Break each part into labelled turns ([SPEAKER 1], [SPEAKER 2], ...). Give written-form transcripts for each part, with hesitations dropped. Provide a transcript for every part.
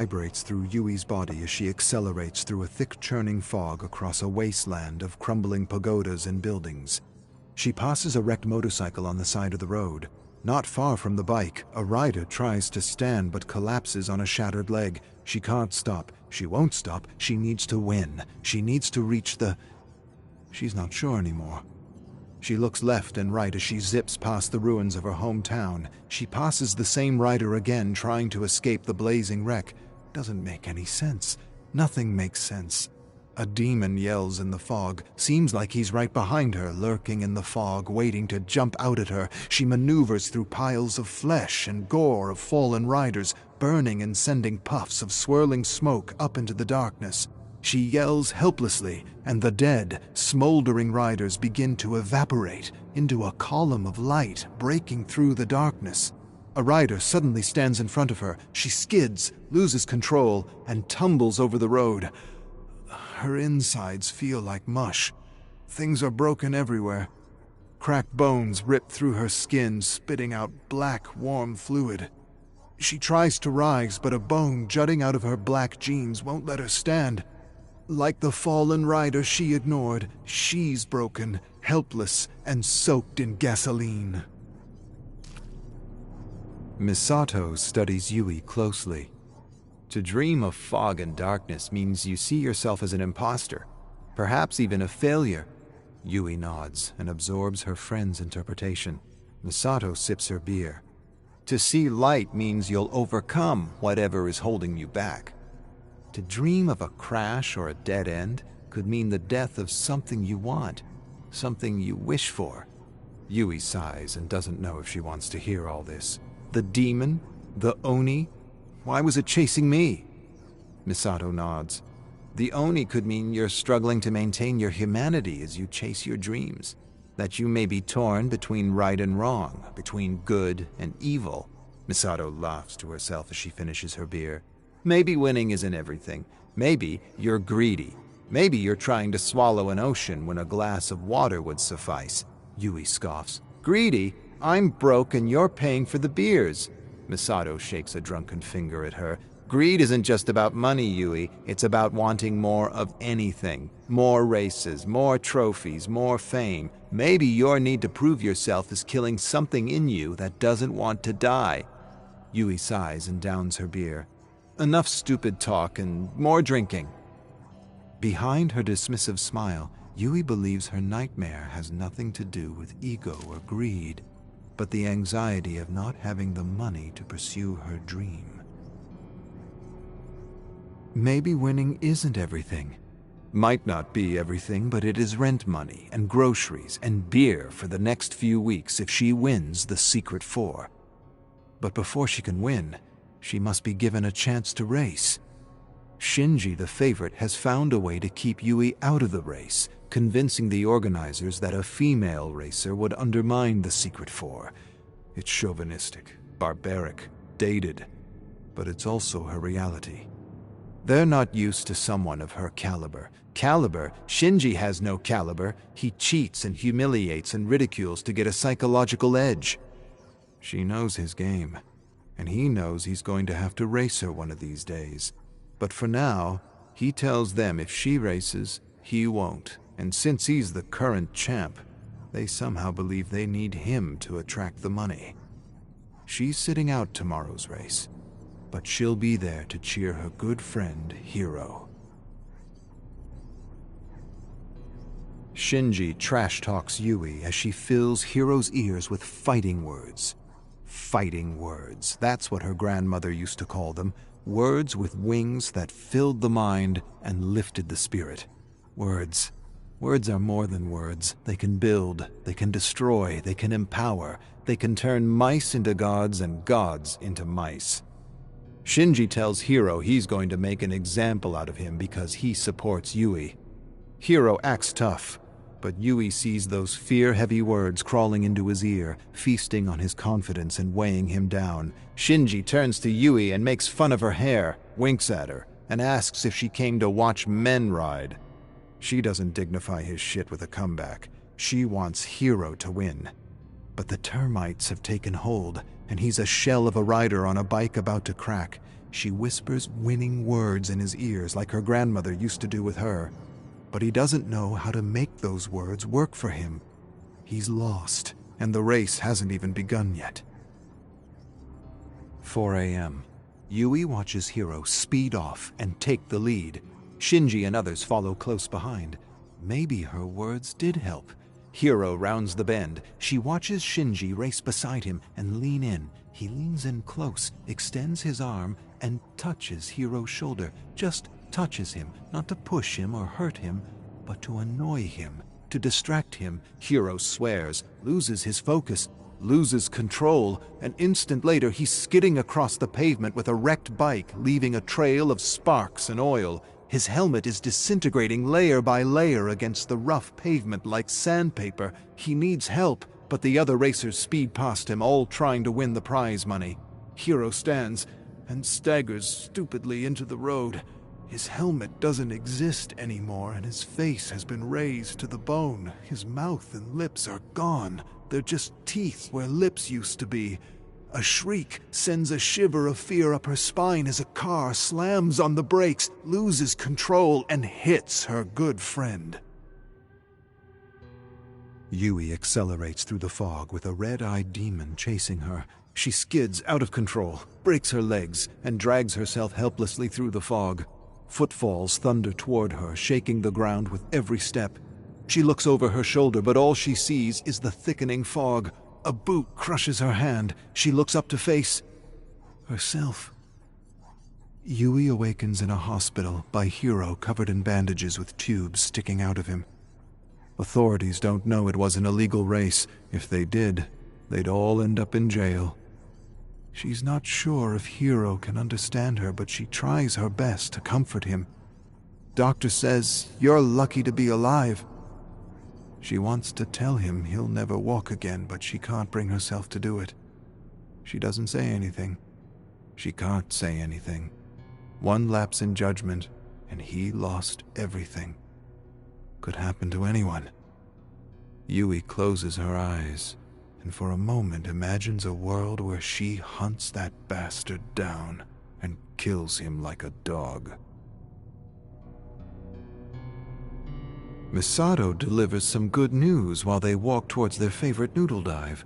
[SPEAKER 1] Vibrates through Yui's body as she accelerates through a thick churning fog across a wasteland of crumbling pagodas and buildings. She passes a wrecked motorcycle on the side of the road. Not far from the bike, a rider tries to stand but collapses on a shattered leg. She can't stop. She won't stop. She needs to win. She needs to reach the... She's not sure anymore. She looks left and right as she zips past the ruins of her hometown. She passes the same rider again, trying to escape the blazing wreck. Doesn't make any sense. Nothing makes sense. A demon yells in the fog. Seems like he's right behind her, lurking in the fog, waiting to jump out at her. She maneuvers through piles of flesh and gore of fallen riders, burning and sending puffs of swirling smoke up into the darkness. She yells helplessly, and the dead, smoldering riders begin to evaporate into a column of light breaking through the darkness. A rider suddenly stands in front of her. She skids, loses control, and tumbles over the road. Her insides feel like mush. Things are broken everywhere. Cracked bones rip through her skin, spitting out black, warm fluid. She tries to rise, but a bone jutting out of her black jeans won't let her stand. Like the fallen rider she ignored, she's broken, helpless, and soaked in gasoline. Misato studies Yui closely. To dream of fog and darkness means you see yourself as an imposter, perhaps even a failure. Yui nods and absorbs her friend's interpretation. Misato sips her beer. To see light means you'll overcome whatever is holding you back. To dream of a crash or a dead end could mean the death of something you want, something you wish for. Yui sighs and doesn't know if she wants to hear all this. The demon? The Oni? Why was it chasing me? Misato nods. The Oni could mean you're struggling to maintain your humanity as you chase your dreams. That you may be torn between right and wrong, between good and evil. Misato laughs to herself as she finishes her beer. Maybe winning isn't everything. Maybe you're greedy. Maybe you're trying to swallow an ocean when a glass of water would suffice. Yui scoffs. Greedy? I'm broke and you're paying for the beers. Misato shakes a drunken finger at her. Greed isn't just about money, Yui. It's about wanting more of anything. More races, more trophies, more fame. Maybe your need to prove yourself is killing something in you that doesn't want to die. Yui sighs and downs her beer. Enough stupid talk and more drinking. Behind her dismissive smile, Yui believes her nightmare has nothing to do with ego or greed, but the anxiety of not having the money to pursue her dream. Maybe winning isn't everything. Might not be everything, but it is rent money and groceries and beer for the next few weeks if she wins the Secret Four. But before she can win, she must be given a chance to race. Shinji, the favorite, has found a way to keep Yui out of the race, convincing the organizers that a female racer would undermine the Secret Four. It's chauvinistic, barbaric, dated, but it's also her reality. They're not used to someone of her caliber. Shinji has no caliber. He cheats and humiliates and ridicules to get a psychological edge. She knows his game, and he knows he's going to have to race her one of these days. But for now, he tells them if she races, he won't. And since he's the current champ, they somehow believe they need him to attract the money. She's sitting out tomorrow's race, but she'll be there to cheer her good friend, Hiro. Shinji trash-talks Yui as she fills Hiro's ears with fighting words. Fighting words, that's what her grandmother used to call them. Words with wings that filled the mind and lifted the spirit. Words. Words are more than words. They can build, they can destroy, they can empower. They can turn mice into gods and gods into mice. Shinji tells Hiro he's going to make an example out of him because he supports Yui. Hiro acts tough, but Yui sees those fear-heavy words crawling into his ear, feasting on his confidence and weighing him down. Shinji turns to Yui and makes fun of her hair, winks at her, and asks if she came to watch men ride. She doesn't dignify his shit with a comeback. She wants Hiro to win. But the termites have taken hold, and he's a shell of a rider on a bike about to crack. She whispers winning words in his ears like her grandmother used to do with her. But he doesn't know how to make those words work for him. He's lost, and the race hasn't even begun yet. 4 a.m. Yui watches Hiro speed off and take the lead. Shinji and others follow close behind. Maybe her words did help. Hiro rounds the bend. She watches Shinji race beside him and lean in. He leans in close, extends his arm, and touches Hiro's shoulder. Just touches him, not to push him or hurt him, but to annoy him, to distract him. Hiro swears, loses his focus, loses control. An instant later, he's skidding across the pavement with a wrecked bike, leaving a trail of sparks and oil. His helmet is disintegrating layer by layer against the rough pavement like sandpaper. He needs help, but the other racers speed past him, all trying to win the prize money. Hiro stands and staggers stupidly into the road. His helmet doesn't exist anymore, and his face has been razed to the bone. His mouth and lips are gone. They're just teeth where lips used to be. A shriek sends a shiver of fear up her spine as a car slams on the brakes, loses control, and hits her good friend. Yui accelerates through the fog with a red-eyed demon chasing her. She skids out of control, breaks her legs, and drags herself helplessly through the fog. Footfalls thunder toward her, shaking the ground with every step. She looks over her shoulder, but all she sees is the thickening fog. A boot crushes her hand. She looks up to face herself. Yui awakens in a hospital by Hiro covered in bandages with tubes sticking out of him. Authorities don't know it was an illegal race. If they did, they'd all end up in jail. She's not sure if Hiro can understand her, but she tries her best to comfort him. Doctor says, "You're lucky to be alive." She wants to tell him he'll never walk again, but she can't bring herself to do it. She doesn't say anything. She can't say anything. One lapse in judgment, and he lost everything. Could happen to anyone. Yui closes her eyes, and for a moment imagines a world where she hunts that bastard down and kills him like a dog. Misato delivers some good news while they walk towards their favorite noodle dive.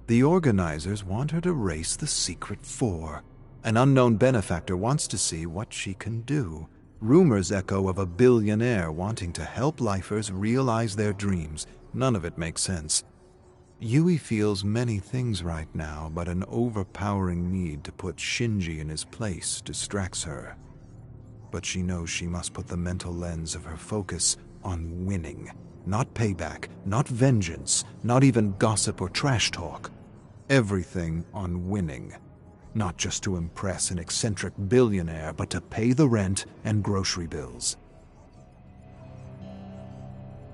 [SPEAKER 1] The organizers want her to race the Secret Four. An unknown benefactor wants to see what she can do. Rumors echo of a billionaire wanting to help lifers realize their dreams. None of it makes sense. Yui feels many things right now, but an overpowering need to put Shinji in his place distracts her. But she knows she must put the mental lens of her focus on winning. Not payback, not vengeance, not even gossip or trash talk. Everything on winning. Not just to impress an eccentric billionaire, but to pay the rent and grocery bills.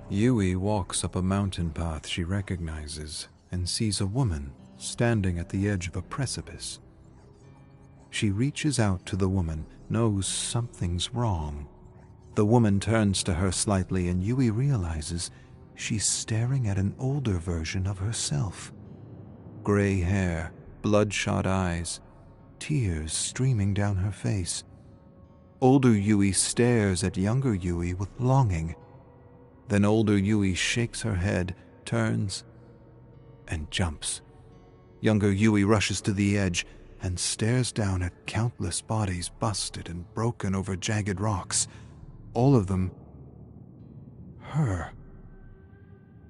[SPEAKER 1] Yui walks up a mountain path she recognizes and sees a woman standing at the edge of a precipice. She reaches out to the woman, knows something's wrong. The woman turns to her slightly, and Yui realizes she's staring at an older version of herself. Gray hair, bloodshot eyes, tears streaming down her face. Older Yui stares at younger Yui with longing. Then older Yui shakes her head, turns, and jumps. Younger Yui rushes to the edge and stares down at countless bodies busted and broken over jagged rocks. All of them her.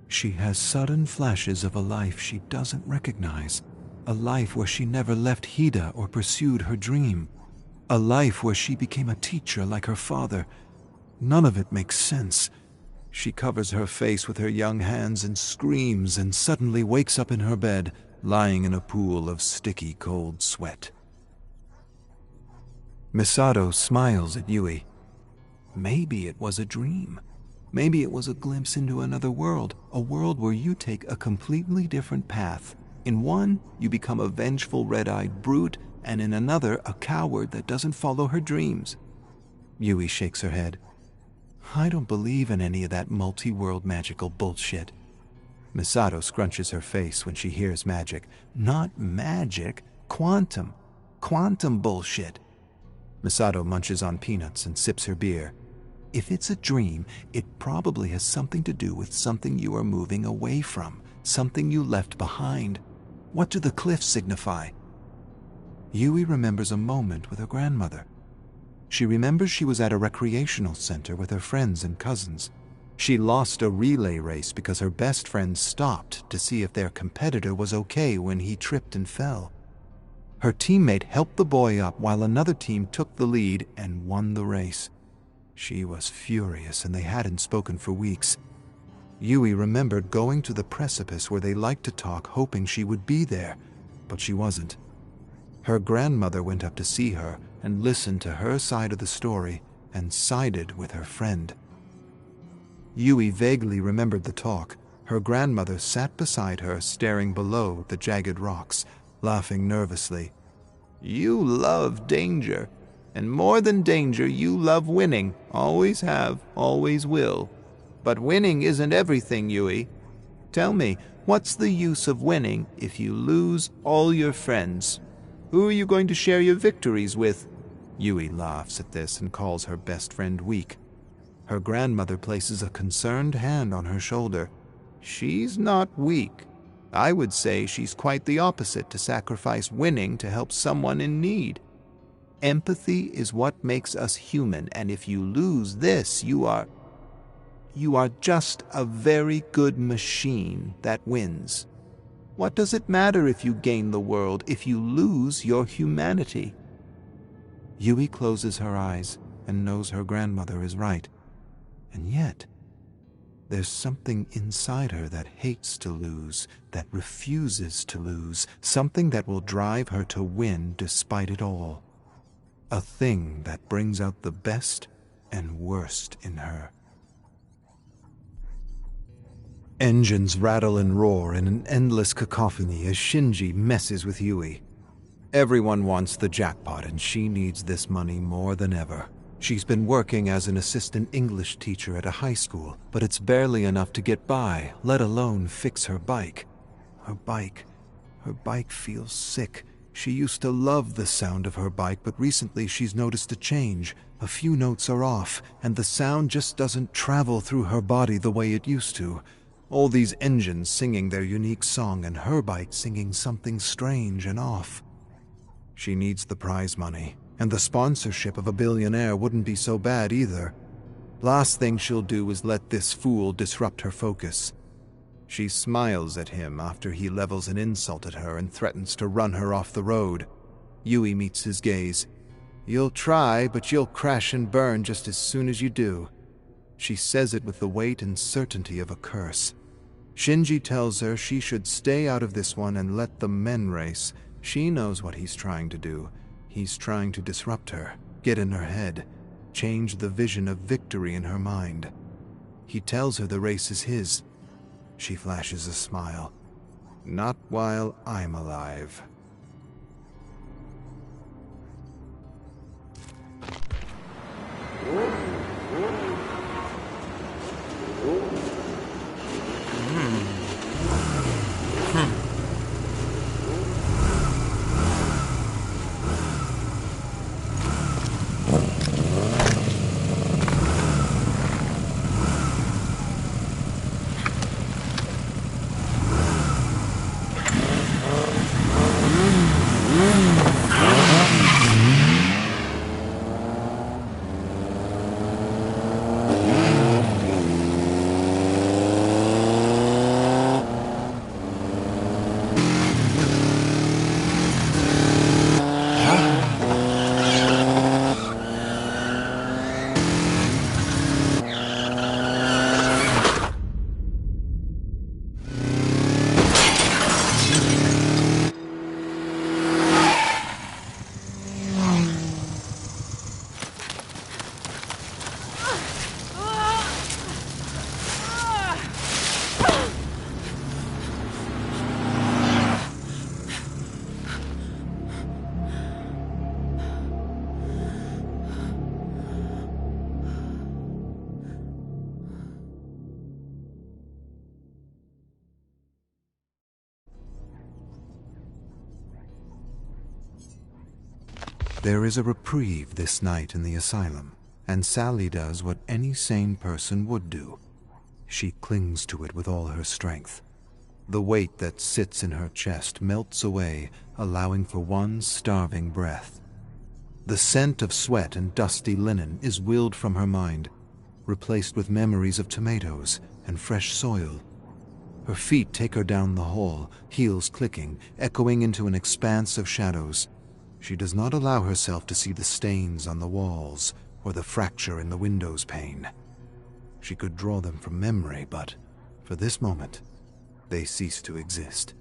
[SPEAKER 1] She has sudden flashes of a life she doesn't recognize. A life where she never left Hida or pursued her dream. A life where she became a teacher like her father. None of it makes sense. She covers her face with her young hands and screams, and suddenly wakes up in her bed, lying in a pool of sticky cold sweat. Misato smiles at Yui. Maybe it was a dream. Maybe it was a glimpse into another world, a world where you take a completely different path. In one, you become a vengeful red-eyed brute, and in another, a coward that doesn't follow her dreams. Yui shakes her head. I don't believe in any of that multi-world magical bullshit. Misato scrunches her face when she hears magic. Not magic, quantum. Quantum bullshit. Misato munches on peanuts and sips her beer. If it's a dream, it probably has something to do with something you are moving away from, something you left behind. What do the cliffs signify? Yui remembers a moment with her grandmother. She remembers she was at a recreational center with her friends and cousins. She lost a relay race because her best friend stopped to see if their competitor was okay when he tripped and fell. Her teammate helped the boy up while another team took the lead and won the race. She was furious and they hadn't spoken for weeks. Yui remembered going to the precipice where they liked to talk, hoping she would be there, but she wasn't. Her grandmother went up to see her and listened to her side of the story and sided with her friend. Yui vaguely remembered the talk. Her grandmother sat beside her, staring below the jagged rocks, laughing nervously. "You love danger, and more than danger, you love winning. Always have, always will. But winning isn't everything, Yui. Tell me, what's the use of winning if you lose all your friends? Who are you going to share your victories with?" Yui laughs at this and calls her best friend weak. Her grandmother places a concerned hand on her shoulder. "She's not weak. I would say she's quite the opposite, to sacrifice winning to help someone in need. Empathy is what makes us human, and if you lose this, you are just a very good machine that wins. What does it matter if you gain the world if you lose your humanity?" Yui closes her eyes and knows her grandmother is right. And yet, there's something inside her that hates to lose, that refuses to lose, something that will drive her to win despite it all. A thing that brings out the best and worst in her. Engines rattle and roar in an endless cacophony as Shinji messes with Yui. Everyone wants the jackpot and she needs this money more than ever. She's been working as an assistant English teacher at a high school, but it's barely enough to get by, let alone fix her bike. Her bike feels sick. She used to love the sound of her bike, but recently she's noticed a change. A few notes are off, and the sound just doesn't travel through her body the way it used to. All these engines singing their unique song, and her bike singing something strange and off. She needs the prize money, and the sponsorship of a billionaire wouldn't be so bad either. Last thing she'll do is let this fool disrupt her focus. She smiles at him after he levels an insult at her and threatens to run her off the road. Yui meets his gaze. "You'll try, but you'll crash and burn just as soon as you do." She says it with the weight and certainty of a curse. Shinji tells her she should stay out of this one and let the men race. She knows what he's trying to do. He's trying to disrupt her, get in her head, change the vision of victory in her mind. He tells her the race is his. She flashes a smile. "Not while I'm alive." There is a reprieve this night in the asylum, and Sally does what any sane person would do. She clings to it with all her strength. The weight that sits in her chest melts away, allowing for one starving breath. The scent of sweat and dusty linen is willed from her mind, replaced with memories of tomatoes and fresh soil. Her feet take her down the hall, heels clicking, echoing into an expanse of shadows. She does not allow herself to see the stains on the walls or the fracture in the window's pane. She could draw them from memory, but for this moment, they cease to exist.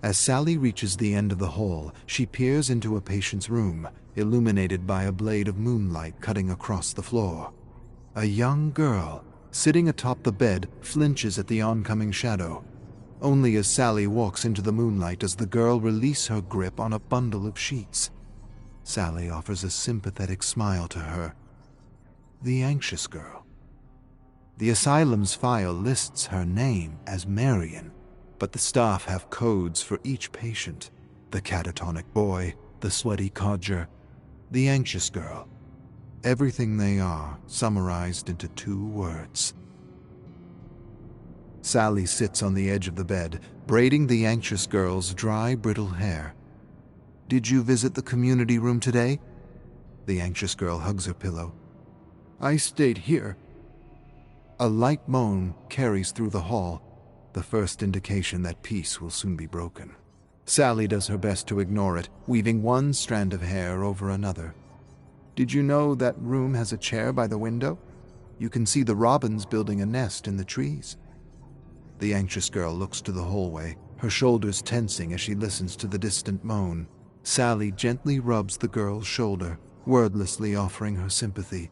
[SPEAKER 1] As Sally reaches the end of the hall, she peers into a patient's room, illuminated by a blade of moonlight cutting across the floor. A young girl, sitting atop the bed, flinches at the oncoming shadow. Only as Sally walks into the moonlight does the girl release her grip on a bundle of sheets. Sally offers a sympathetic smile to her. The anxious girl. The asylum's file lists her name as Marion, but the staff have codes for each patient. The catatonic boy, the sweaty codger, the anxious girl. Everything they are summarized into 2 words. Sally sits on the edge of the bed, braiding the anxious girl's dry, brittle hair. "Did you visit the community room today?" The anxious girl hugs her pillow. "I stayed here." A light moan carries through the hall, the first indication that peace will soon be broken. Sally does her best to ignore it, weaving one strand of hair over another. "Did you know that room has a chair by the window? You can see the robins building a nest in the trees." The anxious girl looks to the hallway, her shoulders tensing as she listens to the distant moan. Sally gently rubs the girl's shoulder, wordlessly offering her sympathy.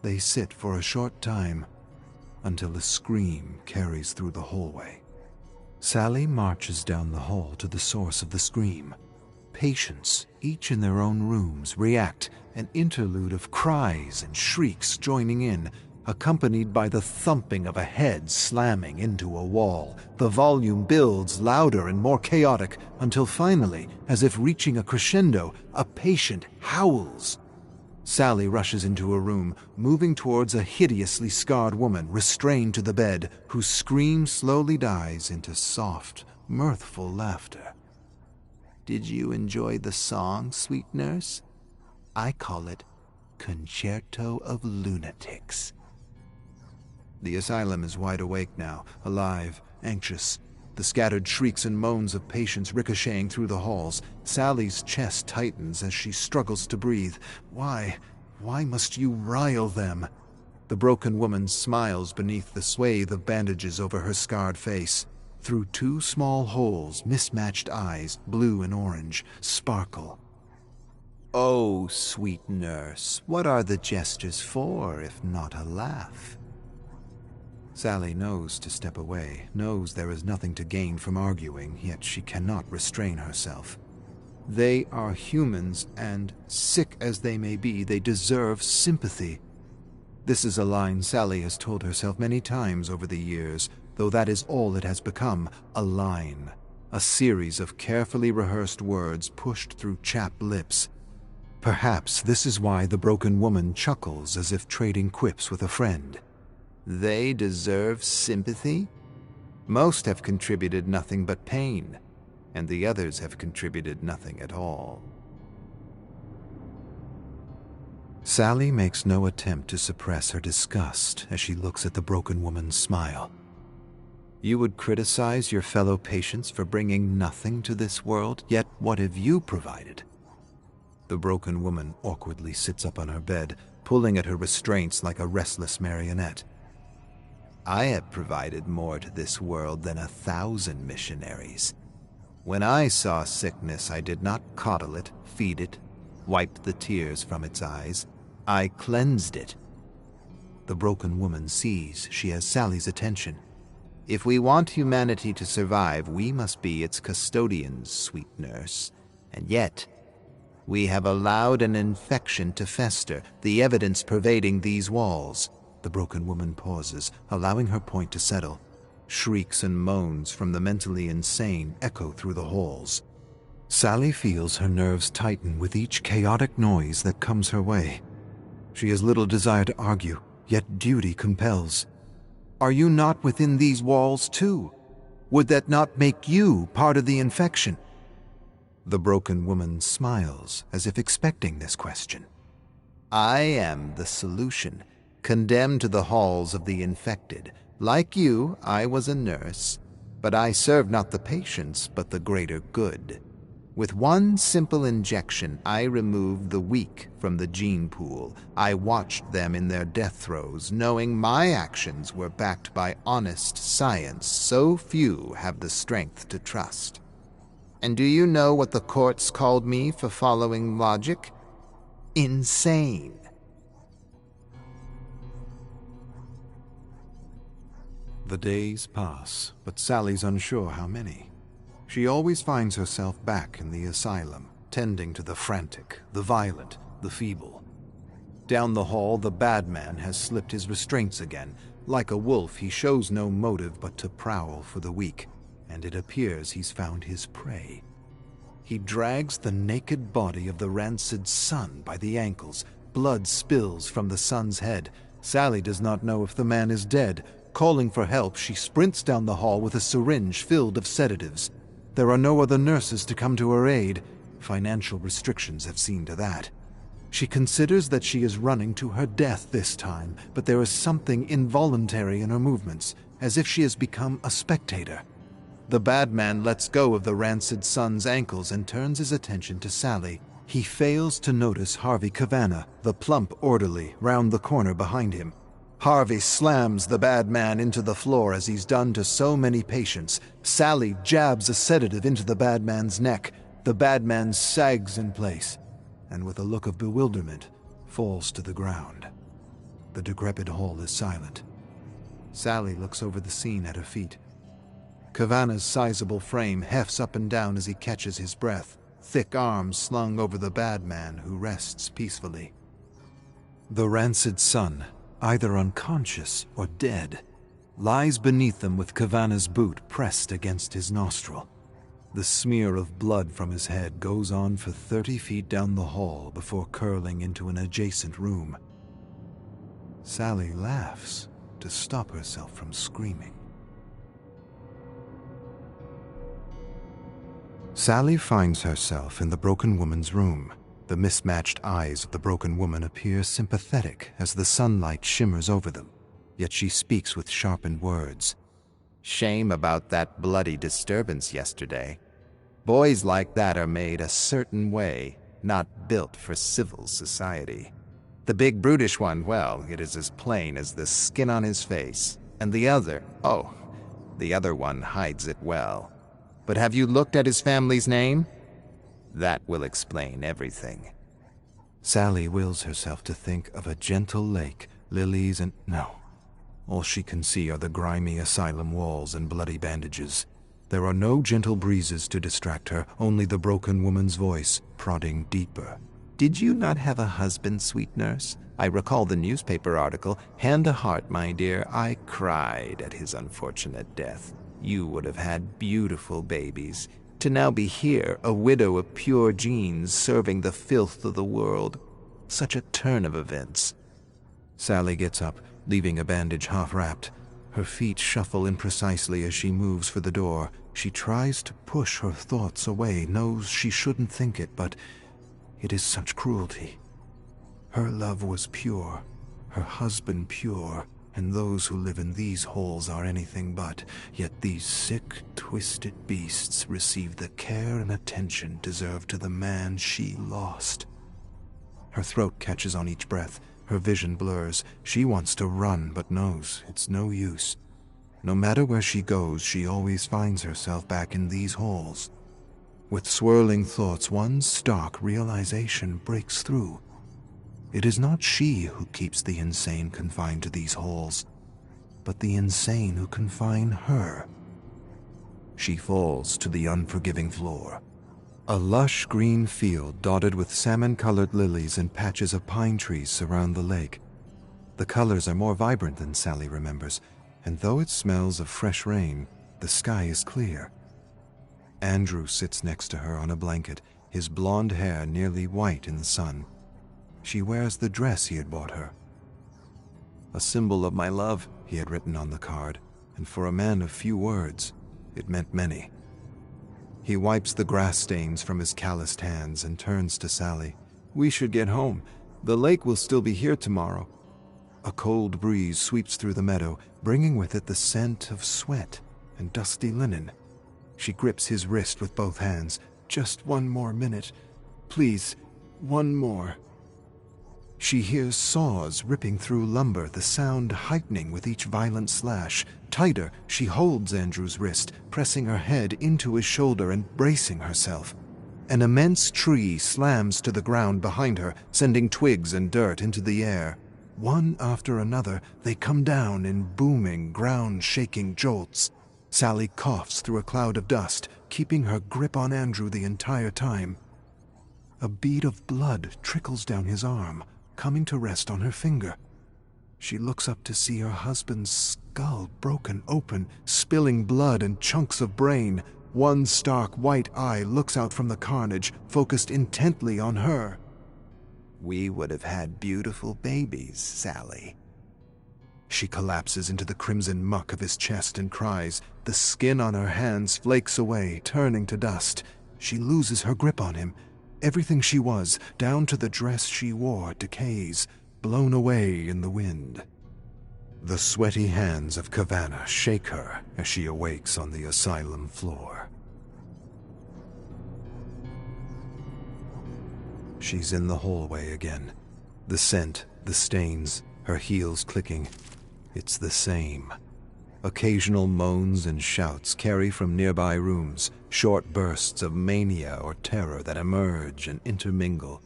[SPEAKER 1] They sit for a short time, until a scream carries through the hallway. Sally marches down the hall to the source of the scream. Patients, each in their own rooms, react, an interlude of cries and shrieks joining in, accompanied by the thumping of a head slamming into a wall. The volume builds louder and more chaotic until finally, as if reaching a crescendo, a patient howls. Sally rushes into a room, moving towards a hideously scarred woman restrained to the bed, whose scream slowly dies into soft, mirthful laughter. "Did you enjoy the song, sweet nurse? I call it Concerto of Lunatics." The asylum is wide awake now, alive, anxious. The scattered shrieks and moans of patients ricocheting through the halls. Sally's chest tightens as she struggles to breathe. Why must you rile them? The broken woman smiles beneath the swathe of bandages over her scarred face. Through 2 small holes, mismatched eyes, blue and orange, sparkle. "Oh, sweet nurse, what are the gestures for, if not a laugh?" Sally knows to step away, knows there is nothing to gain from arguing, yet she cannot restrain herself. They are humans, and, sick as they may be, they deserve sympathy. This is a line Sally has told herself many times over the years, though that is all it has become, a line. A series of carefully rehearsed words pushed through chapped lips. Perhaps this is why the broken woman chuckles as if trading quips with a friend. They deserve sympathy? Most have contributed nothing but pain, and the others have contributed nothing at all. Sally makes no attempt to suppress her disgust as she looks at the broken woman's smile. You would criticize your fellow patients for bringing nothing to this world, yet what have you provided? The broken woman awkwardly sits up on her bed, pulling at her restraints like a restless marionette. I have provided more to this world than 1,000 missionaries. When I saw sickness, I did not coddle it, feed it, wiped the tears from its eyes. I cleansed it. The broken woman sees she has Sally's attention. If we want humanity to survive, we must be its custodians, sweet nurse. And yet, we have allowed an infection to fester, the evidence pervading these walls. The broken woman pauses, allowing her point to settle. Shrieks and moans from the mentally insane echo through the halls. Sally feels her nerves tighten with each chaotic noise that comes her way. She has little desire to argue, yet duty compels. Are you not within these walls too? Would that not make you part of the infection? The broken woman smiles as if expecting this question. I am the solution, condemned to the halls of the infected. Like you, I was a nurse, but I serve not the patients, but the greater good. With one simple injection, I removed the weak from the gene pool. I watched them in their death throes, knowing my actions were backed by honest science so few have the strength to trust. And do you know what the courts called me for following logic? Insane. The days pass, but Sally's unsure how many. She always finds herself back in the asylum, tending to the frantic, the violent, the feeble. Down the hall, the bad man has slipped his restraints again. Like a wolf, he shows no motive but to prowl for the weak, and it appears he's found his prey. He drags the naked body of the rancid son by the ankles. Blood spills from the son's head. Sally does not know if the man is dead. Calling for help, she sprints down the hall with a syringe filled of sedatives. There are no other nurses to come to her aid. Financial restrictions have seen to that. She considers that she is running to her death this time, but there is something involuntary in her movements, as if she has become a spectator. The bad man lets go of the rancid son's ankles and turns his attention to Sally. He fails to notice Harvey Cavanagh, the plump orderly, round the corner behind him. Harvey slams the bad man into the floor as he's done to so many patients. Sally jabs a sedative into the bad man's neck. The bad man sags in place, and with a look of bewilderment, falls to the ground. The decrepit hall is silent. Sally looks over the scene at her feet. Cavanagh's sizable frame hefts up and down as he catches his breath, thick arms slung over the bad man who rests peacefully. The rancid son, either unconscious or dead, lies beneath them with Cavanagh's boot pressed against his nostril. The smear of blood from his head goes on for 30 feet down the hall before curling into an adjacent room. Sally laughs to stop herself from screaming. Sally finds herself in the broken woman's room. The mismatched eyes of the broken woman appear sympathetic as the sunlight shimmers over them, yet she speaks with sharpened words. Shame about that bloody disturbance yesterday. Boys like that are made a certain way, not built for civil society. The big brutish one, well, it is as plain as the skin on his face. And the other, oh, the other one hides it well. But have you looked at his family's name? That will explain everything. Sally wills herself to think of a gentle lake, lilies and... no. All she can see are the grimy asylum walls and bloody bandages. There are no gentle breezes to distract her, only the broken woman's voice, prodding deeper. Did you not have a husband, sweet nurse? I recall the newspaper article. Hand a heart, my dear. I cried at his unfortunate death. You would have had beautiful babies. To now be here, a widow of pure genes, serving the filth of the world. Such a turn of events. Sally gets up, leaving a bandage half-wrapped. Her feet shuffle imprecisely as she moves for the door. She tries to push her thoughts away, knows she shouldn't think it, but it is such cruelty. Her love was pure, her husband pure, and those who live in these holes are anything but. Yet these sick, twisted beasts receive the care and attention deserved to the man she lost. Her throat catches on each breath. Her vision blurs. She wants to run, but knows it's no use. No matter where she goes, she always finds herself back in these holes. With swirling thoughts, one stark realization breaks through. It is not she who keeps the insane confined to these holes, but the insane who confine her. She falls to the unforgiving floor. A lush green field dotted with salmon-colored lilies and patches of pine trees surround the lake. The colors are more vibrant than Sally remembers, and though it smells of fresh rain, the sky is clear. Andrew sits next to her on a blanket, his blonde hair nearly white in the sun. She wears the dress he had bought her. "A symbol of my love," he had written on the card, and for a man of few words, it meant many. He wipes the grass stains from his calloused hands and turns to Sally. "We should get home. The lake will still be here tomorrow." A cold breeze sweeps through the meadow, bringing with it the scent of sweat and dusty linen. She grips his wrist with both hands. "Just one more minute. Please, one more." She hears saws ripping through lumber, the sound heightening with each violent slash. Tighter, she holds Andrew's wrist, pressing her head into his shoulder and bracing herself. An immense tree slams to the ground behind her, sending twigs and dirt into the air. One after another, they come down in booming, ground-shaking jolts. Sally coughs through a cloud of dust, keeping her grip on Andrew the entire time. A bead of blood trickles down his arm, coming to rest on her finger. She looks up to see her husband's skull broken open, spilling blood and chunks of brain. One stark white eye looks out from the carnage, focused intently on her. "We would have had beautiful babies, Sally." She collapses into the crimson muck of his chest and cries. The skin on her hands flakes away, turning to dust. She loses her grip on him. Everything she was, down to the dress she wore, decays, blown away in the wind. The sweaty hands of Kavanagh shake her as she awakes on the asylum floor. She's in the hallway again. The scent, the stains, her heels clicking. It's the same. Occasional moans and shouts carry from nearby rooms, short bursts of mania or terror that emerge and intermingle.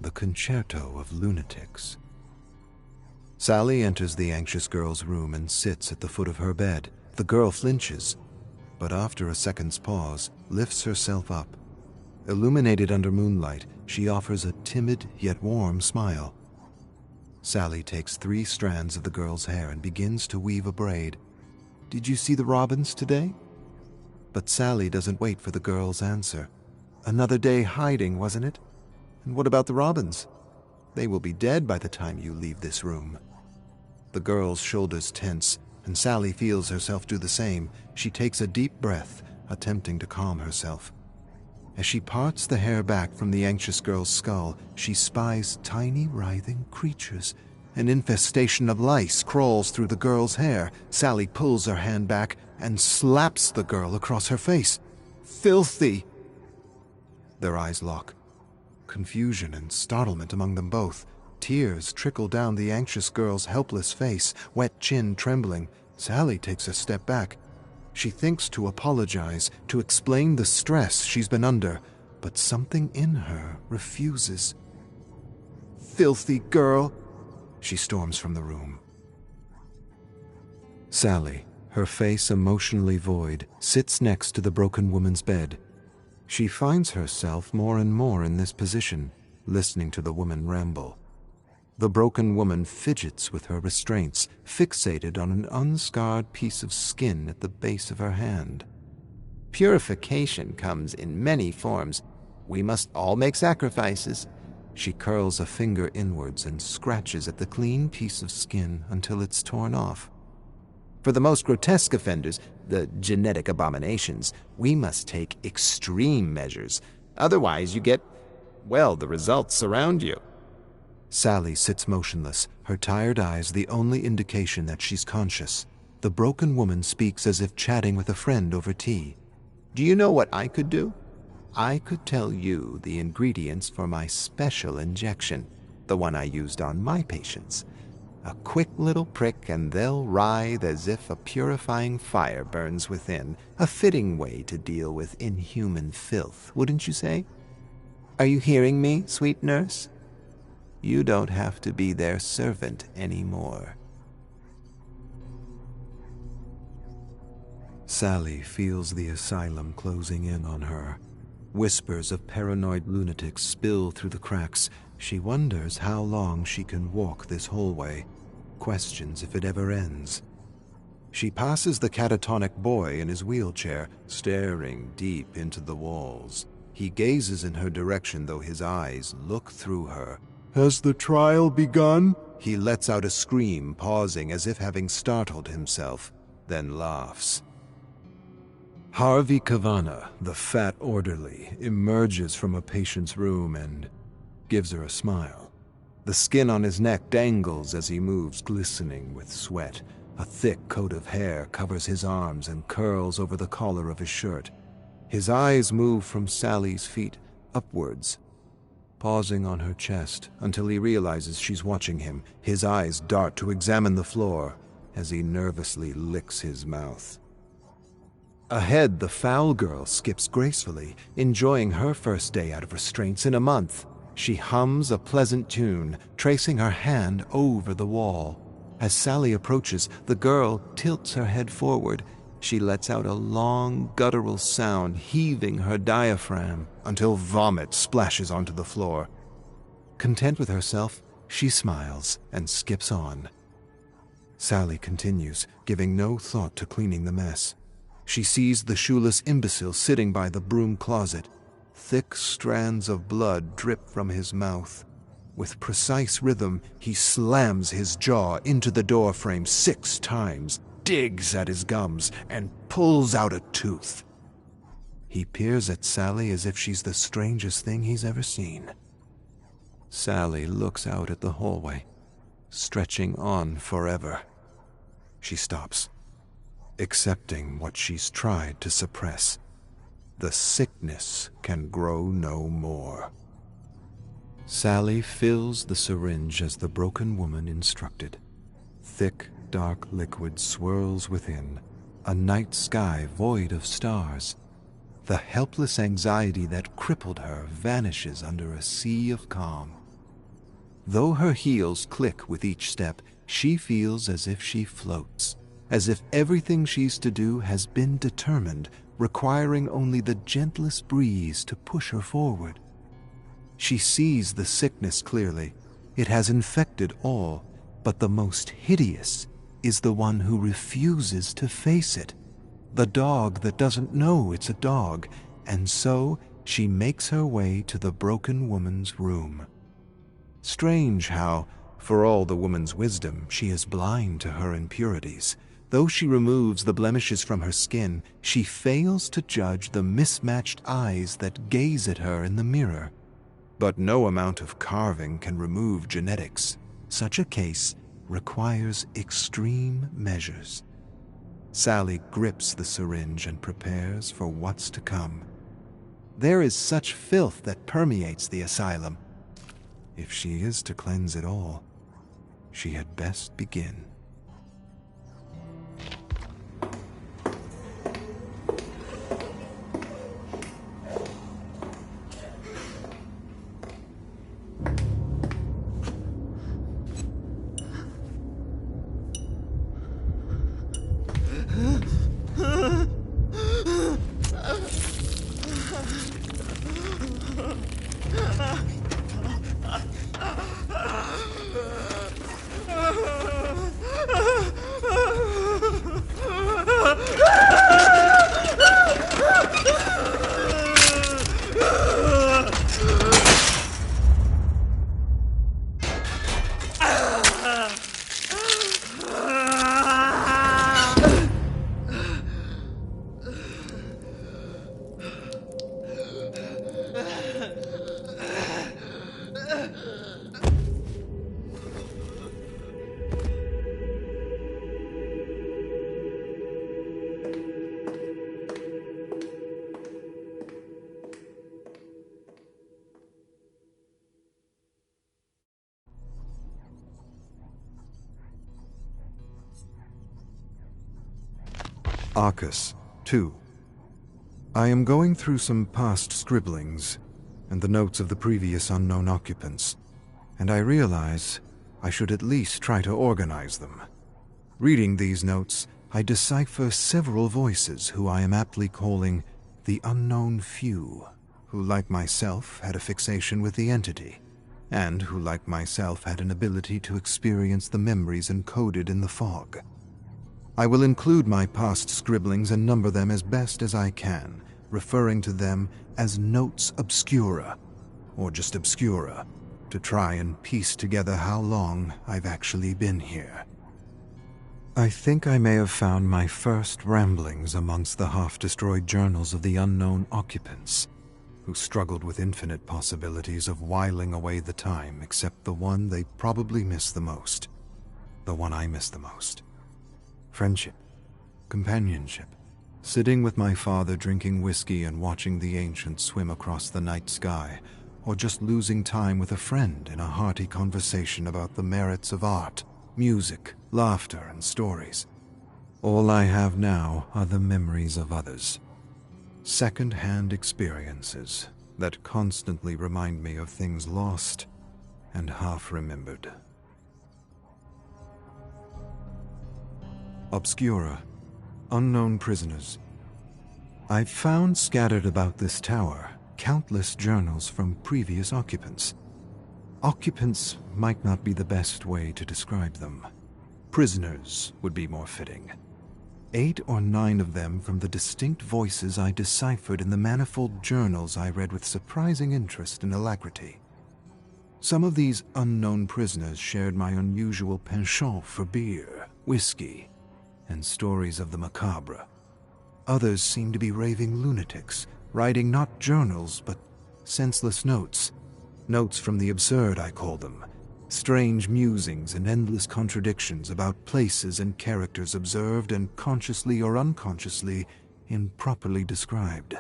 [SPEAKER 1] The concerto of lunatics. Sally enters the anxious girl's room and sits at the foot of her bed. The girl flinches, but after a second's pause, lifts herself up. Illuminated under moonlight, she offers a timid yet warm smile. Sally takes 3 strands of the girl's hair and begins to weave a braid. "Did you see the robins today?" But Sally doesn't wait for the girl's answer. "Another day hiding, wasn't it? And what about the robins? They will be dead by the time you leave this room." The girl's shoulders tense, and Sally feels herself do the same. She takes a deep breath, attempting to calm herself. As she parts the hair back from the anxious girl's skull, she spies tiny writhing creatures. An infestation of lice crawls through the girl's hair. Sally pulls her hand back and slaps the girl across her face. "Filthy!" Their eyes lock. Confusion and startlement among them both. Tears trickle down the anxious girl's helpless face, wet chin trembling. Sally takes a step back. She thinks to apologize, to explain the stress she's been under, but something in her refuses. "Filthy girl!" She storms from the room. Sally, her face emotionally void, sits next to the broken woman's bed. She finds herself more and more in this position, listening to the woman ramble. The broken woman fidgets with her restraints, fixated on an unscarred piece of skin at the base of her hand. "Purification comes in many forms. We must all make sacrifices." She curls a finger inwards and scratches at the clean piece of skin until it's torn off. "For the most grotesque offenders, the genetic abominations, we must take extreme measures. Otherwise you get, well, the results surround you." Sally sits motionless, her tired eyes the only indication that she's conscious. The broken woman speaks as if chatting with a friend over tea. "Do you know what I could do? I could tell you the ingredients for my special injection, the one I used on my patients. A quick little prick and they'll writhe as if a purifying fire burns within. A fitting way to deal with inhuman filth, wouldn't you say? Are you hearing me, sweet nurse? You don't have to be their servant anymore." Sally feels the asylum closing in on her. Whispers of paranoid lunatics spill through the cracks. She wonders how long she can walk this hallway, questions if it ever ends. She passes the catatonic boy in his wheelchair, staring deep into the walls. He gazes in her direction, though his eyes look through her. "Has the trial begun?" He lets out a scream, pausing as if having startled himself, then laughs. Harvey Kavanagh, the fat orderly, emerges from a patient's room and gives her a smile. The skin on his neck dangles as he moves, glistening with sweat. A thick coat of hair covers his arms and curls over the collar of his shirt. His eyes move from Sally's feet upwards, pausing on her chest until he realizes she's watching him. His eyes dart to examine the floor as he nervously licks his mouth. Ahead, the foul girl skips gracefully, enjoying her first day out of restraints in a month. She hums a pleasant tune, tracing her hand over the wall. As Sally approaches, the girl tilts her head forward. She lets out a long, guttural sound, heaving her diaphragm until vomit splashes onto the floor. Content with herself, she smiles and skips on. Sally continues, giving no thought to cleaning the mess. She sees the shoeless imbecile sitting by the broom closet. Thick strands of blood drip from his mouth. With precise rhythm, he slams his jaw into the door frame 6 times, digs at his gums, and pulls out a tooth. He peers at Sally as if she's the strangest thing he's ever seen. Sally looks out at the hallway, stretching on forever. She stops, accepting what she's tried to suppress. The sickness can grow no more. Sally fills the syringe as the broken woman instructed. Thick, dark liquid swirls within, a night sky void of stars. The helpless anxiety that crippled her vanishes under a sea of calm. Though her heels click with each step, she feels as if she floats, as if everything she's to do has been determined, requiring only the gentlest breeze to push her forward. She sees the sickness clearly. It has infected all, but the most hideous is the one who refuses to face it. The dog that doesn't know it's a dog, and so she makes her way to the broken woman's room. Strange how, for all the woman's wisdom, she is blind to her impurities. Though she removes the blemishes from her skin, she fails to judge the mismatched eyes that gaze at her in the mirror. But no amount of carving can remove genetics. Such a case requires extreme measures. Sally grips the syringe and prepares for what's to come. There is such filth that permeates the asylum. If she is to cleanse it all, she had best begin. Arcus, 2. I am going through some past scribblings and the notes of the previous unknown occupants, and I realize I should at least try to organize them. Reading these notes, I decipher several voices who I am aptly calling the unknown few, who like myself had a fixation with the entity, and who like myself had an ability to experience the memories encoded in the fog. I will include my past scribblings and number them as best as I can, referring to them as notes obscura, or just obscura, to try and piece together how long I've actually been here. I think I may have found my first ramblings amongst the half-destroyed journals of the unknown occupants, who struggled with infinite possibilities of whiling away the time except the one they probably miss the most, the one I miss the most. Friendship, companionship, sitting with my father drinking whiskey and watching the ancients swim across the night sky, or just losing time with a friend in a hearty conversation about the merits of art, music, laughter, and stories. All I have now are the memories of others. Second-hand experiences that constantly remind me of things lost and half-remembered. Obscura, unknown prisoners. I've found scattered about this tower countless journals from previous occupants. Occupants might not be the best way to describe them. Prisoners would be more fitting. 8 or 9 of them from the distinct voices I deciphered in the manifold journals I read with surprising interest and alacrity. Some of these unknown prisoners shared my unusual penchant for beer, whiskey, and stories of the macabre. Others seemed to be raving lunatics, writing not journals but senseless notes. Notes from the absurd, I call them. Strange musings and endless contradictions about places and characters observed and consciously or unconsciously improperly described.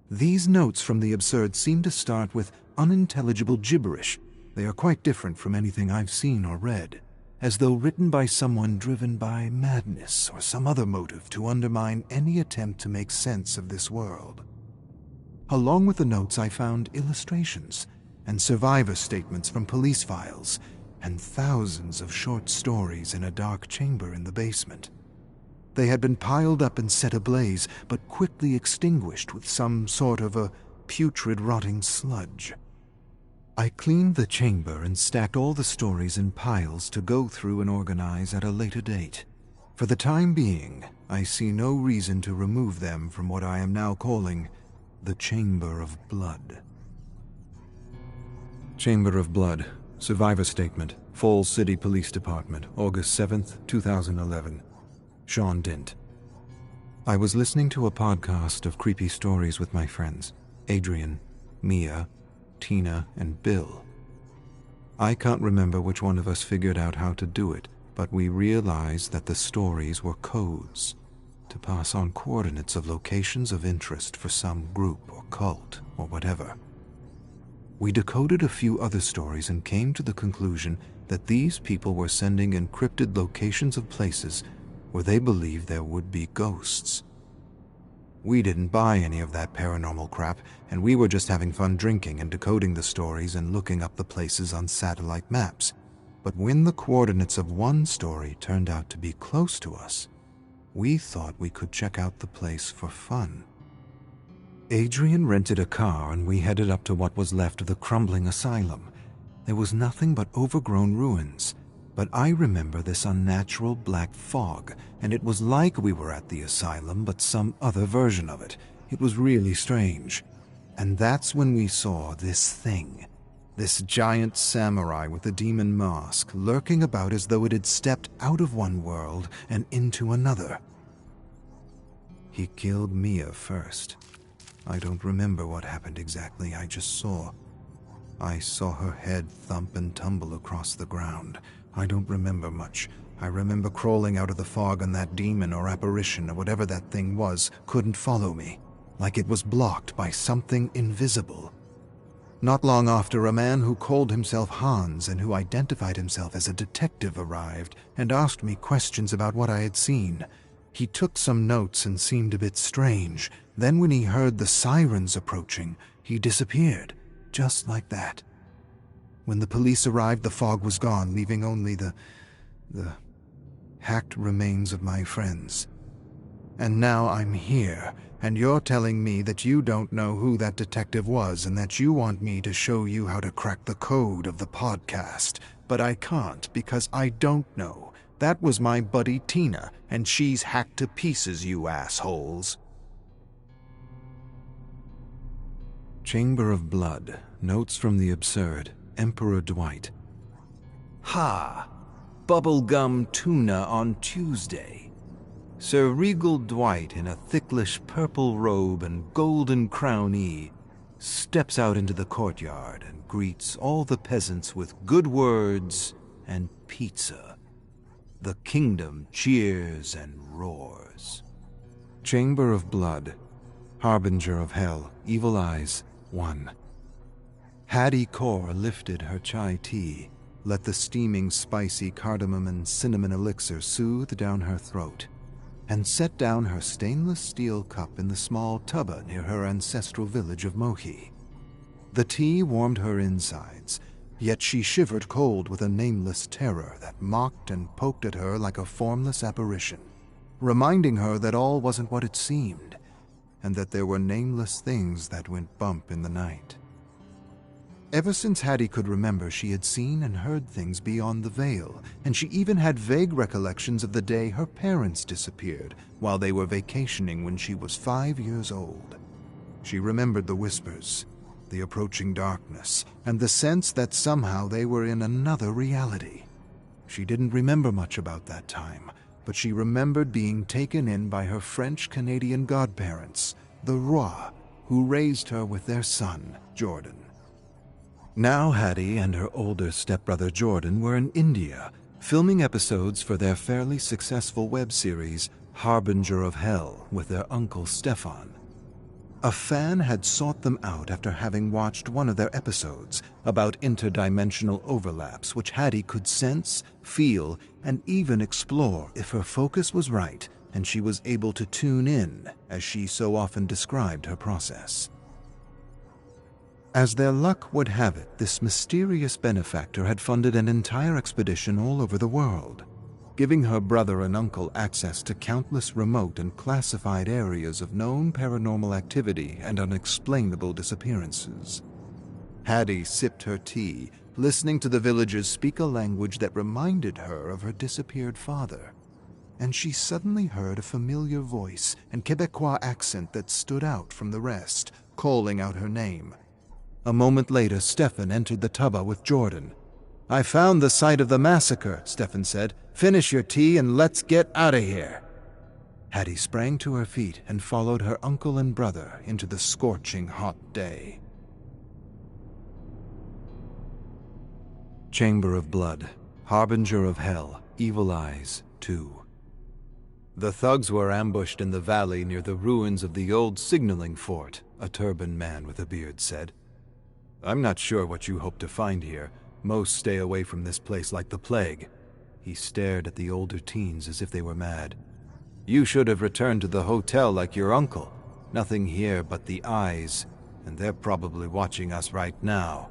[SPEAKER 1] These notes from the absurd seem to start with unintelligible gibberish. They are quite different from anything I've seen or read, as though written by someone driven by madness or some other motive to undermine any attempt to make sense of this world. Along with the notes I found illustrations and survivor statements from police files, and thousands of short stories in a dark chamber in the basement. They had been piled up and set ablaze, but quickly extinguished with some sort of a putrid rotting sludge. I cleaned the chamber and stacked all the stories in piles to go through and organize at a later date. For the time being, I see no reason to remove them from what I am now calling the Chamber of Blood. Chamber of Blood, Survivor Statement, Falls City Police Department, August 7th, 2011. Sean Dint. I was listening to a podcast of creepy stories with my friends, Adrian, Mia, Tina, and Bill. I can't remember which one of us figured out how to do it, but we realized that the stories were codes to pass on coordinates of locations of interest for some group or cult or whatever. We decoded a few other stories and came to the conclusion that these people were sending encrypted locations of places where they believed there would be ghosts. We didn't buy any of that paranormal crap, and we were just having fun drinking and decoding the stories and looking up the places on satellite maps. But when the coordinates of one story turned out to be close to us, we thought we could check out the place for fun. Adrian rented a car and we headed up to what was left of the crumbling asylum. There was nothing but overgrown ruins, but I remember this unnatural black fog, and it was like we were at the asylum but some other version of it. It was really strange. And that's when we saw this thing, this giant samurai with a demon mask lurking about as though it had stepped out of one world and into another. He killed Mia first. I don't remember what happened exactly, I just saw. I saw her head thump and tumble across the ground. I don't remember much. I remember crawling out of the fog and that demon or apparition or whatever that thing was couldn't follow me, like it was blocked by something invisible. Not long after, a man who called himself Hans and who identified himself as a detective arrived and asked me questions about what I had seen. He took some notes and seemed a bit strange. Then when he heard the sirens approaching, he disappeared, just like that. When the police arrived, the fog was gone, leaving only the hacked remains of my friends. And now I'm here, and you're telling me that you don't know who that detective was and that you want me to show you how to crack the code of the podcast. But I can't because I don't know.
[SPEAKER 2] That was my buddy Tina, and she's hacked to pieces, you assholes."
[SPEAKER 1] Chamber of Blood. Notes from the absurd. Emperor Dwight. "Ha! Bubblegum tuna on Tuesday. Sir Regal Dwight in a thicklish purple robe and golden crownee steps out into the courtyard and greets all the peasants with good words and pizza. The kingdom cheers and roars." Chamber of Blood. Harbinger of Hell. Evil Eyes. 1. Hattie Kaur lifted her chai tea, let the steaming spicy cardamom and cinnamon elixir soothe down her throat, and set down her stainless steel cup in the small tubba near her ancestral village of Mohi. The tea warmed her insides, yet she shivered cold with a nameless terror that mocked and poked at her like a formless apparition, reminding her that all wasn't what it seemed, and that there were nameless things that went bump in the night. Ever since Hattie could remember, she had seen and heard things beyond the veil, and she even had vague recollections of the day her parents disappeared while they were vacationing when she was 5 years old. She remembered the whispers, the approaching darkness, and the sense that somehow they were in another reality. She didn't remember much about that time, but she remembered being taken in by her French-Canadian godparents, the Roi, who raised her with their son, Jordan. Now Hattie and her older stepbrother Jordan were in India, filming episodes for their fairly successful web series, Harbinger of Hell, with their uncle Stefan. A fan had sought them out after having watched one of their episodes about interdimensional overlaps which Hattie could sense, feel, and even explore if her focus was right and she was able to tune in, as she so often described her process. As their luck would have it, this mysterious benefactor had funded an entire expedition all over the world, giving her brother and uncle access to countless remote and classified areas of known paranormal activity and unexplainable disappearances. Hattie sipped her tea, listening to the villagers speak a language that reminded her of her disappeared father, and she suddenly heard a familiar voice and Quebecois accent that stood out from the rest, calling out her name. A moment later, Stefan entered the tubba with Jordan. "I found the site of the massacre," Stefan said. "Finish your tea and let's get out of here." Hattie sprang to her feet and followed her uncle and brother into the scorching hot day. Chamber of Blood. Harbinger of Hell. Evil Eyes. 2. The thugs were ambushed in the valley near the ruins of the old signaling fort, a turbaned man with a beard said. "I'm not sure what you hope to find here. Most stay away from this place like the plague." He stared at the older teens as if they were mad. "You should have returned to the hotel like your uncle. Nothing here but the eyes, and they're probably watching us right now."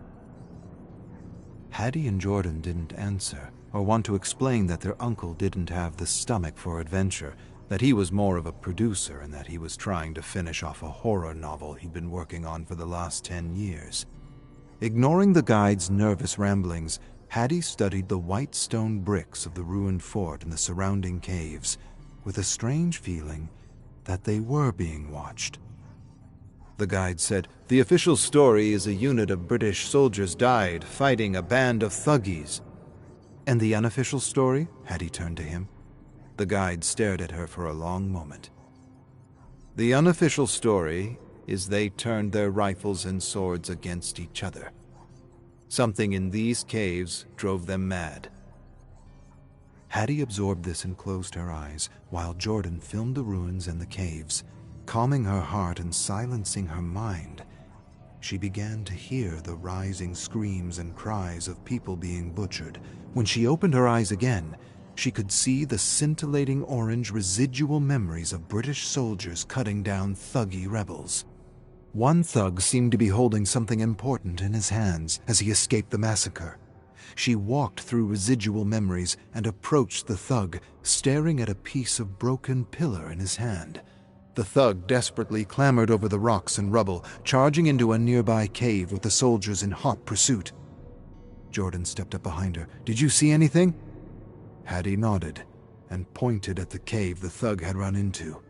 [SPEAKER 1] Hattie and Jordan didn't answer, or want to explain that their uncle didn't have the stomach for adventure, that he was more of a producer and that he was trying to finish off a horror novel he'd been working on for the last 10 years. Ignoring the guide's nervous ramblings, Hattie studied the white stone bricks of the ruined fort and the surrounding caves, with a strange feeling that they were being watched. The guide said, "The official story is a unit of British soldiers died fighting a band of thuggies." "And the unofficial story?" Hattie turned to him. The guide stared at her for a long moment. "The unofficial story is they turned their rifles and swords against each other. Something in these caves drove them mad." Hattie absorbed this and closed her eyes, while Jordan filmed the ruins and the caves, calming her heart and silencing her mind. She began to hear the rising screams and cries of people being butchered. When she opened her eyes again, she could see the scintillating orange residual memories of British soldiers cutting down thuggy rebels. One thug seemed to be holding something important in his hands as he escaped the massacre. She walked through residual memories and approached the thug, staring at a piece of broken pillar in his hand. The thug desperately clambered over the rocks and rubble, charging into a nearby cave with the soldiers in hot pursuit. Jordan stepped up behind her. "Did you see anything?"
[SPEAKER 2] Hattie nodded and pointed at the cave the thug had run into.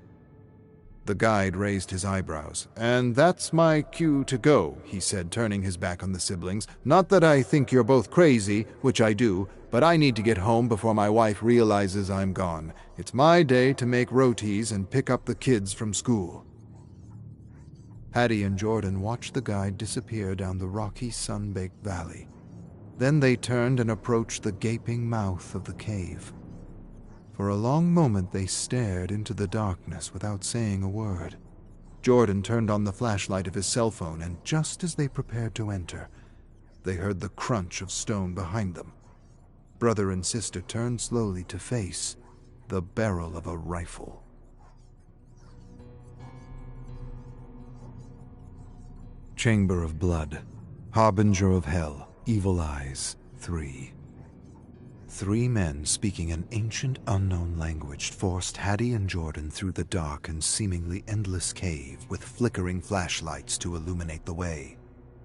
[SPEAKER 2] The guide raised his eyebrows. "And that's my cue to go," he said, turning his back on the siblings. "Not that I think you're both crazy, which I do, but I need to get home before my wife realizes I'm gone. It's my day to make rotis and pick up the kids from school." Hattie and Jordan watched the guide disappear down the rocky, sun-baked valley. Then they turned and approached the gaping mouth of the cave. For a long moment they stared into the darkness without saying a word. Jordan turned on the flashlight of his cell phone, and just as they prepared to enter, they heard the crunch of stone behind them. Brother and sister turned slowly to face the barrel of a rifle. Chamber of Blood, Harbinger of Hell, Evil Eyes, 3. 3 men speaking an ancient, unknown language forced Hattie and Jordan through the dark and seemingly endless cave with flickering flashlights to illuminate the way.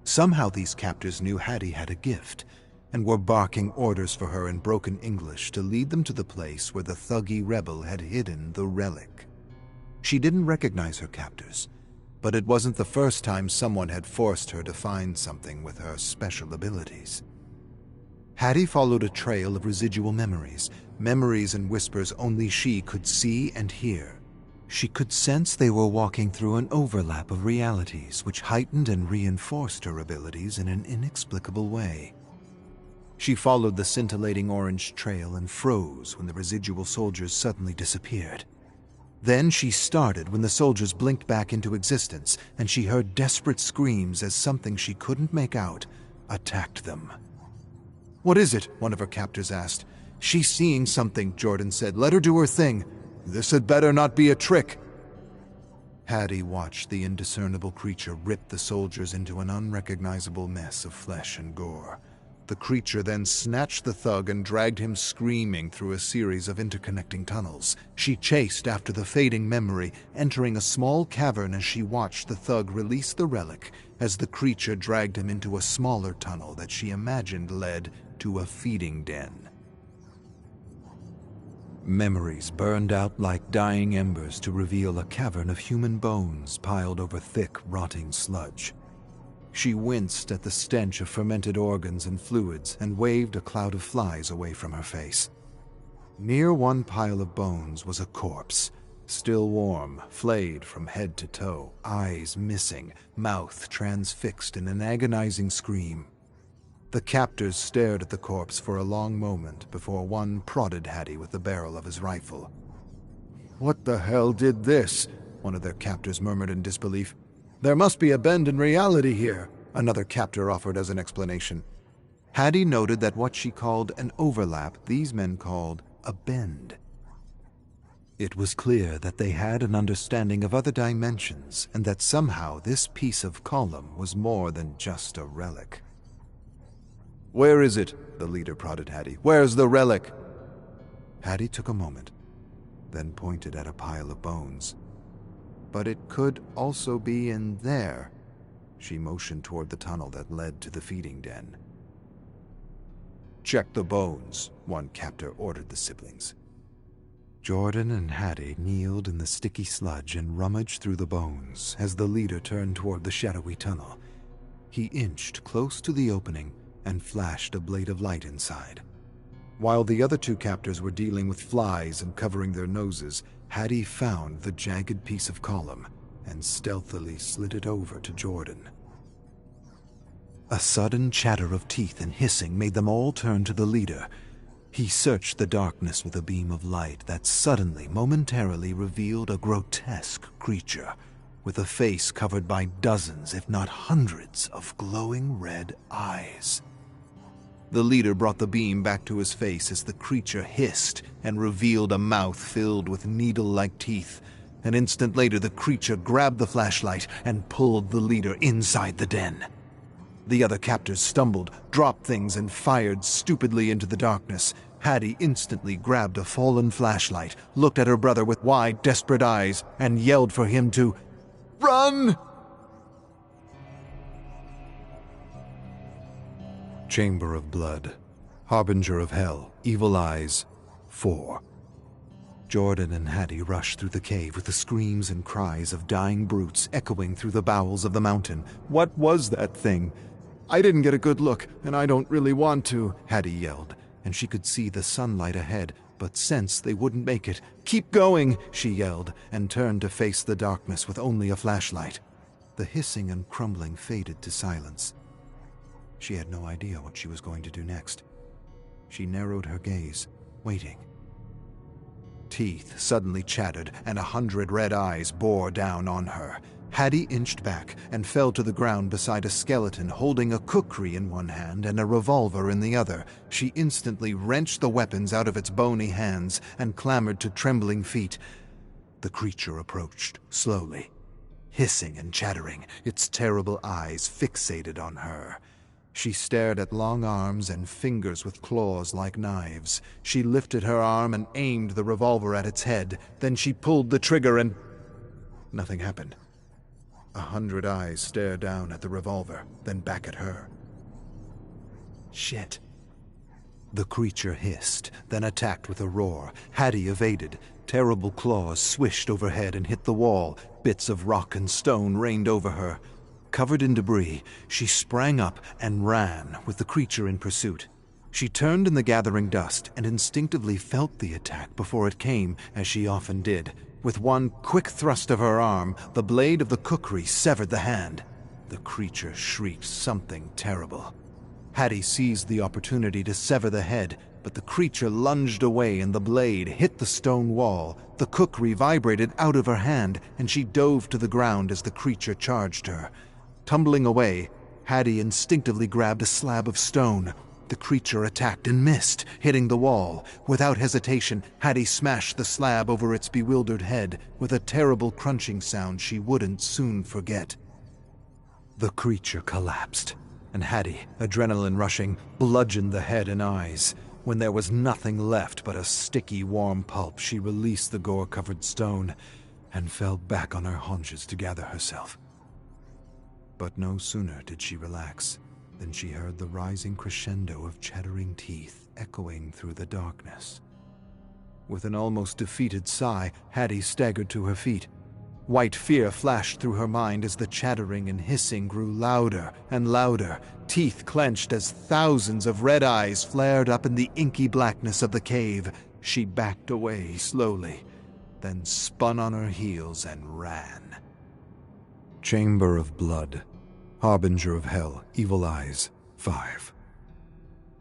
[SPEAKER 2] Somehow these captors knew Hattie had a gift and were barking orders for her in broken English to lead them to the place where the thuggy rebel had hidden the relic. She didn't recognize her captors, but it wasn't the first time someone had forced her to find something with her special abilities. Hattie followed a trail of residual memories and whispers only she could see and hear. She could sense they were walking through an overlap of realities which heightened and reinforced her abilities in an inexplicable way. She followed the scintillating orange trail and froze when the residual soldiers suddenly disappeared. Then she started when the soldiers blinked back into existence, and she heard desperate screams as something she couldn't make out attacked them. "What is it?" one of her captors asked. "She's seeing something," Jordan said. "Let her do her thing." "This had better not be a trick." Hattie watched the indiscernible creature rip the soldiers into an unrecognizable mess of flesh and gore. The creature then snatched the thug and dragged him screaming through a series of interconnecting tunnels. She chased after the fading memory, entering a small cavern as she watched the thug release the relic as the creature dragged him into a smaller tunnel that she imagined led to a feeding den. Memories burned out like dying embers to reveal a cavern of human bones piled over thick, rotting sludge. She winced at the stench of fermented organs and fluids and waved a cloud of flies away from her face. Near one pile of bones was a corpse, still warm, flayed from head to toe, eyes missing, mouth transfixed in an agonizing scream. The captors stared at the corpse for a long moment before one prodded Hattie with the barrel of his rifle. "What the hell did this?" one of their captors murmured in disbelief. "There must be a bend in reality here," another captor offered as an explanation. Hattie noted that what she called an overlap, these men called a bend. It was clear that they had an understanding of other dimensions and that somehow this piece of column was more than just a relic. "Where is it?" the leader prodded Hattie. "Where's the relic?" Hattie took a moment, then pointed at a pile of bones. "But it could also be in there." She motioned toward the tunnel that led to the feeding den. "Check the bones," one captor ordered the siblings. Jordan and Hattie kneeled in the sticky sludge and rummaged through the bones as the leader turned toward the shadowy tunnel. He inched close to the opening and flashed a blade of light inside. While the other 2 captors were dealing with flies and covering their noses, Hattie found the jagged piece of column and stealthily slid it over to Jordan. A sudden chatter of teeth and hissing made them all turn to the leader. He searched the darkness with a beam of light that suddenly, momentarily revealed a grotesque creature with a face covered by dozens, if not hundreds, of glowing red eyes. The leader brought the beam back to his face as the creature hissed and revealed a mouth filled with needle-like teeth. An instant later, the creature grabbed the flashlight and pulled the leader inside the den. The other captors stumbled, dropped things, and fired stupidly into the darkness. Hattie instantly grabbed a fallen flashlight, looked at her brother with wide, desperate eyes, and yelled for him to run! Chamber of Blood, Harbinger of Hell, Evil Eyes, 4. Jordan and Hattie rushed through the cave with the screams and cries of dying brutes echoing through the bowels of the mountain.
[SPEAKER 1] What was that thing? I didn't get a good look, and I don't really want to, Hattie yelled, and she could see the sunlight ahead, but sensed they wouldn't make it. Keep going, she yelled, and turned to face the darkness with only a flashlight. The hissing and crumbling faded to silence. She had no idea what she was going to do next. She narrowed her gaze, waiting. Teeth suddenly chattered, and 100 red eyes bore down on her. Hattie inched back and fell to the ground beside a skeleton holding a kukri in one hand and a revolver in the other. She instantly wrenched the weapons out of its bony hands and clambered to trembling feet. The creature approached, slowly, hissing and chattering, its terrible eyes fixated on her. She stared at long arms and fingers with claws like knives. She lifted her arm and aimed the revolver at its head. Then she pulled the trigger and... nothing happened. 100 eyes stared down at the revolver, then back at her. Shit. The creature hissed, then attacked with a roar. Hattie evaded. Terrible claws swished overhead and hit the wall. Bits of rock and stone rained over her. Covered in debris, she sprang up and ran, with the creature in pursuit. She turned in the gathering dust and instinctively felt the attack before it came, as she often did. With one quick thrust of her arm, the blade of the kukri severed the hand. The creature shrieked something terrible. Hattie seized the opportunity to sever the head, but the creature lunged away and the blade hit the stone wall. The kukri vibrated out of her hand, and she dove to the ground as the creature charged her. Tumbling away, Hattie instinctively grabbed a slab of stone. The creature attacked and missed, hitting the wall. Without hesitation, Hattie smashed the slab over its bewildered head with a terrible crunching sound she wouldn't soon forget. The creature collapsed, and Hattie, adrenaline rushing, bludgeoned the head and eyes. When there was nothing left but a sticky, warm pulp, she released the gore-covered stone and fell back on her haunches to gather herself. But no sooner did she relax than she heard the rising crescendo of chattering teeth echoing through the darkness. With an almost defeated sigh, Hattie staggered to her feet. White fear flashed through her mind as the chattering and hissing grew louder and louder. Teeth clenched as thousands of red eyes flared up in the inky blackness of the cave. She backed away slowly, then spun on her heels and ran. Chamber of Blood, Harbinger of Hell, Evil Eyes, 5.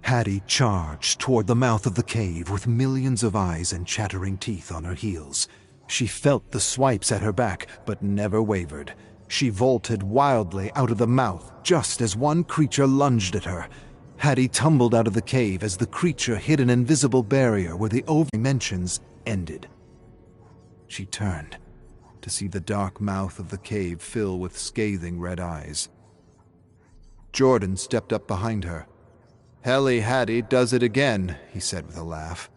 [SPEAKER 1] Hattie charged toward the mouth of the cave with millions of eyes and chattering teeth on her heels. She felt the swipes at her back, but never wavered. She vaulted wildly out of the mouth just as one creature lunged at her. Hattie tumbled out of the cave as the creature hit an invisible barrier where the dimensions ended. She turned to see the dark mouth of the cave fill with scathing red eyes. Jordan stepped up behind her. "Helly Hattie does it again," he said with a laugh.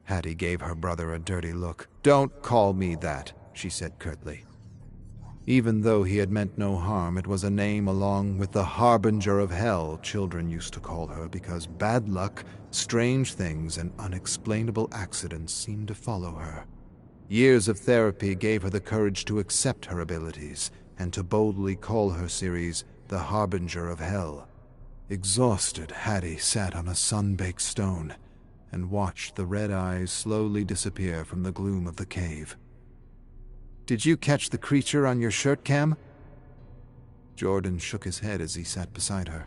[SPEAKER 1] Hattie gave her brother a dirty look. "Don't call me that," she said curtly. Even though he had meant no harm, it was a name along with the Harbinger of Hell children used to call her because bad luck, strange things, and unexplainable accidents seemed to follow her. Years of therapy gave her the courage to accept her abilities and to boldly call her series the Harbinger of Hell. Exhausted, Hattie sat on a sun-baked stone and watched the red eyes slowly disappear from the gloom of the cave. "Did you catch the creature on your shirt cam?" Jordan shook his head as he sat beside her.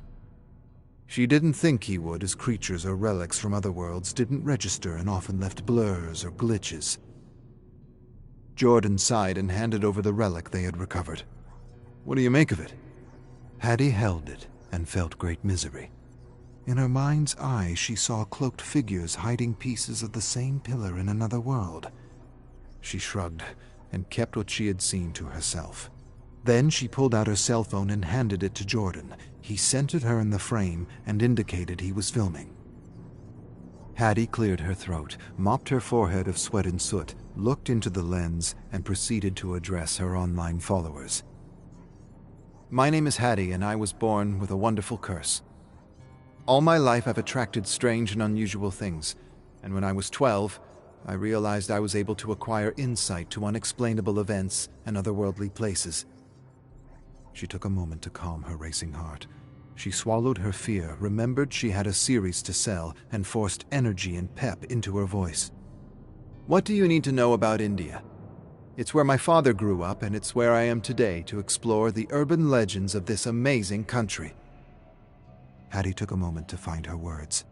[SPEAKER 1] She didn't think he would, as creatures or relics from other worlds didn't register and often left blurs or glitches. Jordan sighed and handed over the relic they had recovered. "What do you make of it?" Hattie held it and felt great misery. In her mind's eye, she saw cloaked figures hiding pieces of the same pillar in another world. She shrugged and kept what she had seen to herself. Then she pulled out her cell phone and handed it to Jordan. He centered her in the frame and indicated he was filming. Hattie cleared her throat, mopped her forehead of sweat and soot, looked into the lens, and proceeded to address her online followers. "My name is Hattie, and I was born with a wonderful curse. All my life I've attracted strange and unusual things. and when I was 12, I realized I was able to acquire insight to unexplainable events and otherworldly places. She took a moment to calm her racing heart. She swallowed her fear, remembered she had a series to sell, and forced energy and pep into her voice. What do you need to know about India? It's where my father grew up, and it's where I am today to explore the urban legends of this amazing country.
[SPEAKER 2] Hattie took a moment to find her words.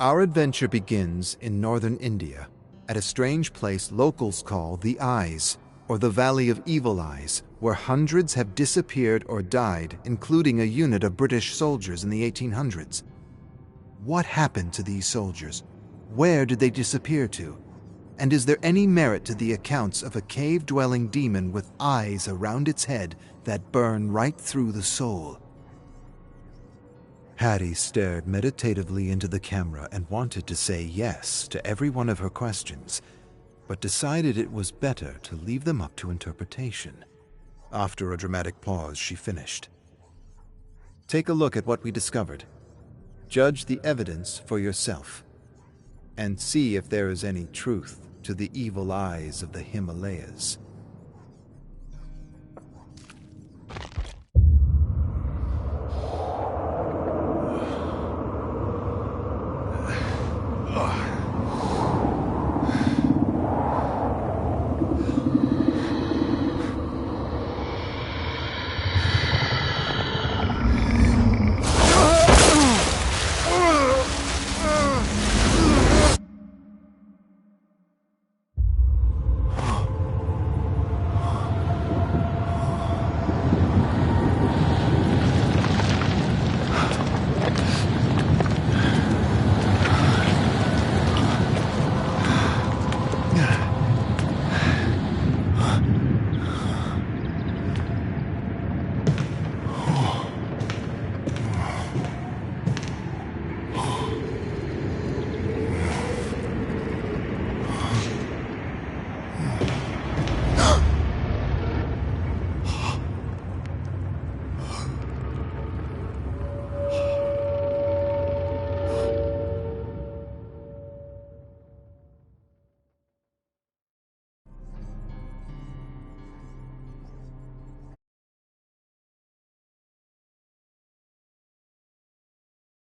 [SPEAKER 1] Our adventure begins in northern India, at a strange place locals call the Eyes, or the Valley of Evil Eyes, where hundreds have disappeared or died, including a unit of British soldiers in the 1800s. What happened to these soldiers? Where did they disappear to? And is there any merit to the accounts of a cave-dwelling demon with eyes around its head that burn right through the soul?
[SPEAKER 2] Hattie stared meditatively into the camera and wanted to say yes to every one of her questions, but decided it was better to leave them up to interpretation. After a dramatic pause, she finished.
[SPEAKER 1] Take a look at what we discovered. Judge the evidence for yourself, and see if there is any truth to the evil eyes of the Himalayas.